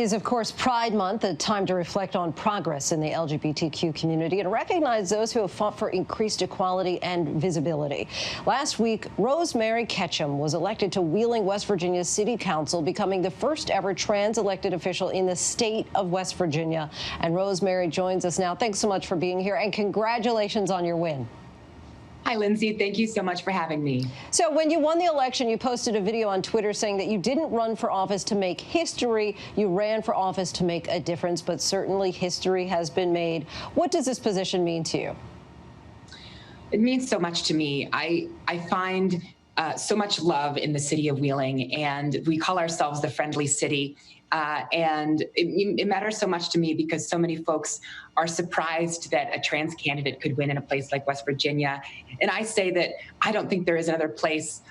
is, of course, Pride Month, a time to reflect on progress in the LGBTQ community and recognize those who have fought for increased equality and visibility. Last week, Rosemary Ketchum was elected to Wheeling, West Virginia's City Council, becoming the first ever trans elected official in the state of West Virginia. And Rosemary joins us now. Thanks so much for being here, and congratulations on your win. Hi, Lindsay. Thank you so much for having me. So when you won the election, you posted a video on Twitter saying that you didn't run for office to make history. You ran for office to make a difference, but certainly history has been made. What does this position mean to you? It means so much to me. I find so much love in the city of Wheeling, and we call ourselves the friendly city. And it matters so much to me because so many folks are surprised that a trans candidate could win in a place like West Virginia. And I say that I don't think there is another place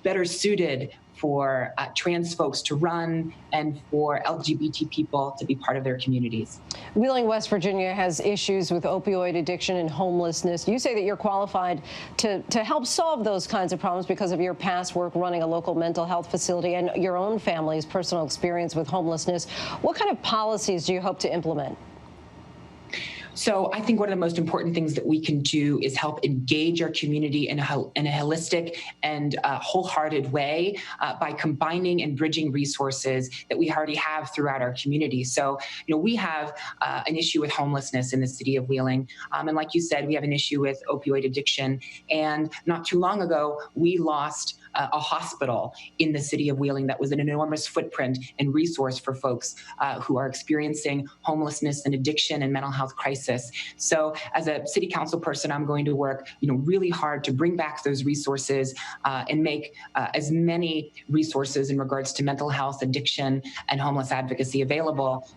better suited for trans folks to run and for LGBT people to be part of their communities. Wheeling, West Virginia has issues with opioid addiction and homelessness. You say that you're qualified to help solve those kinds of problems because of your past work running a local mental health facility and your own family's personal experience with homelessness. What kind of policies do you hope to implement? So I think one of the most important things that we can do is help engage our community in a holistic and wholehearted way by combining and bridging resources that we already have throughout our community. So, we have an issue with homelessness in the city of Wheeling. And like you said, we have an issue with opioid addiction. And not too long ago, we lost a hospital in the city of Wheeling that was an enormous footprint and resource for folks who are experiencing homelessness and addiction and mental health crisis. So as a city council person, I'm going to work really hard to bring back those resources and make as many resources in regards to mental health, addiction, and homeless advocacy available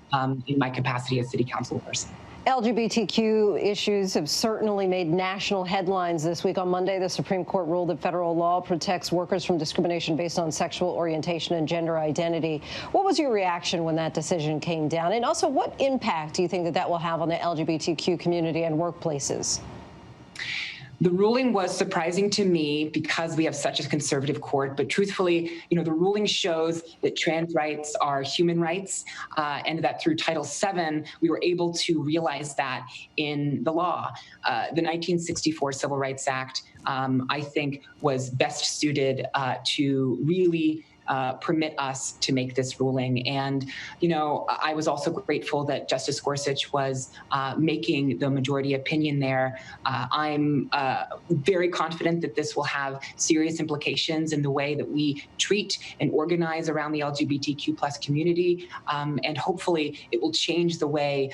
in my capacity as city council person. LGBTQ issues have certainly made national headlines this week. On Monday, the Supreme Court ruled that federal law protects workers from discrimination based on sexual orientation and gender identity. What was your reaction when that decision came down? And also, what impact do you think that will have on the LGBTQ community and workplaces? The ruling was surprising to me because we have such a conservative court, but truthfully, the ruling shows that trans rights are human rights, and that through Title VII, we were able to realize that in the law. The 1964 Civil Rights Act, I think, was best suited to really permit us to make this ruling. And, I was also grateful that Justice Gorsuch was making the majority opinion there. I'm very confident that this will have serious implications in the way that we treat and organize around the LGBTQ plus community. And hopefully it will change the way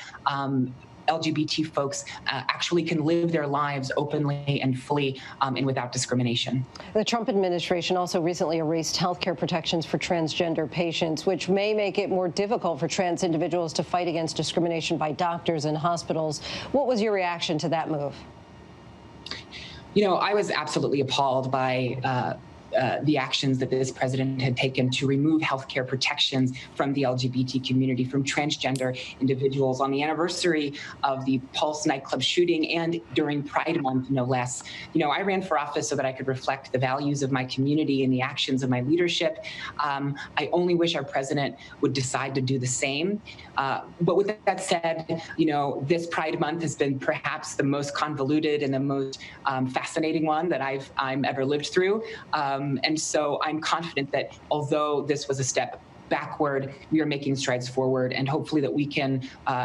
LGBT folks actually can live their lives openly and fully and without discrimination. The Trump administration also recently erased health care protections for transgender patients, which may make it more difficult for trans individuals to fight against discrimination by doctors and hospitals. What was your reaction to that move? I was absolutely appalled by the actions that this president had taken to remove healthcare protections from the LGBT community, from transgender individuals on the anniversary of the Pulse nightclub shooting and during Pride Month, no less. I ran for office so that I could reflect the values of my community and the actions of my leadership. I only wish our president would decide to do the same. But with that said, this Pride Month has been perhaps the most convoluted and the most fascinating one that I'm ever lived through. And so I'm confident that although this was a step backward, we are making strides forward, and hopefully that we can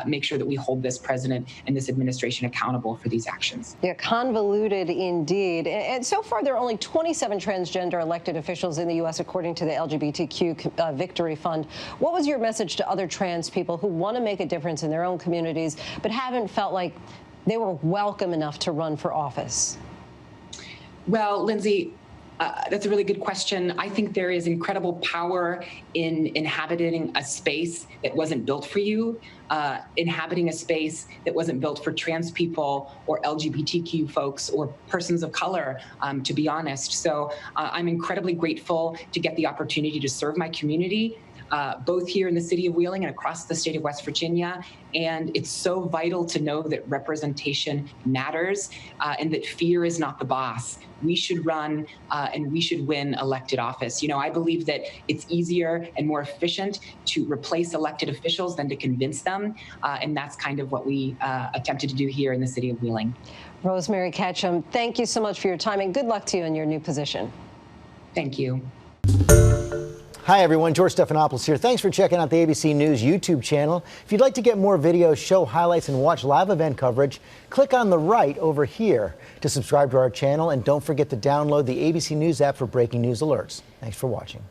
make sure that we hold this president and this administration accountable for these actions. Yeah, convoluted indeed. And so far, there are only 27 transgender elected officials in the U.S., according to the LGBTQ Victory Fund. What was your message to other trans people who want to make a difference in their own communities but haven't felt like they were welcome enough to run for office? Well, Lindsay, that's a really good question. I think there is incredible power in inhabiting a space that wasn't built for you, inhabiting a space that wasn't built for trans people or LGBTQ folks or persons of color, to be honest. So I'm incredibly grateful to get the opportunity to serve my community. both here in the city of Wheeling and across the state of West Virginia. And it's so vital to know that representation matters and that fear is not the boss. We should run and we should win elected office. You know, I believe that it's easier and more efficient to replace elected officials than to convince them. And that's kind of what we attempted to do here in the city of Wheeling. Rosemary Ketchum, thank you so much for your time and good luck to you in your new position. Thank you. Hi, everyone. George Stephanopoulos here. Thanks for checking out the ABC News YouTube channel. If you'd like to get more videos, show highlights, and watch live event coverage, click on the right over here to subscribe to our channel. And don't forget to download the ABC News app for breaking news alerts. Thanks for watching.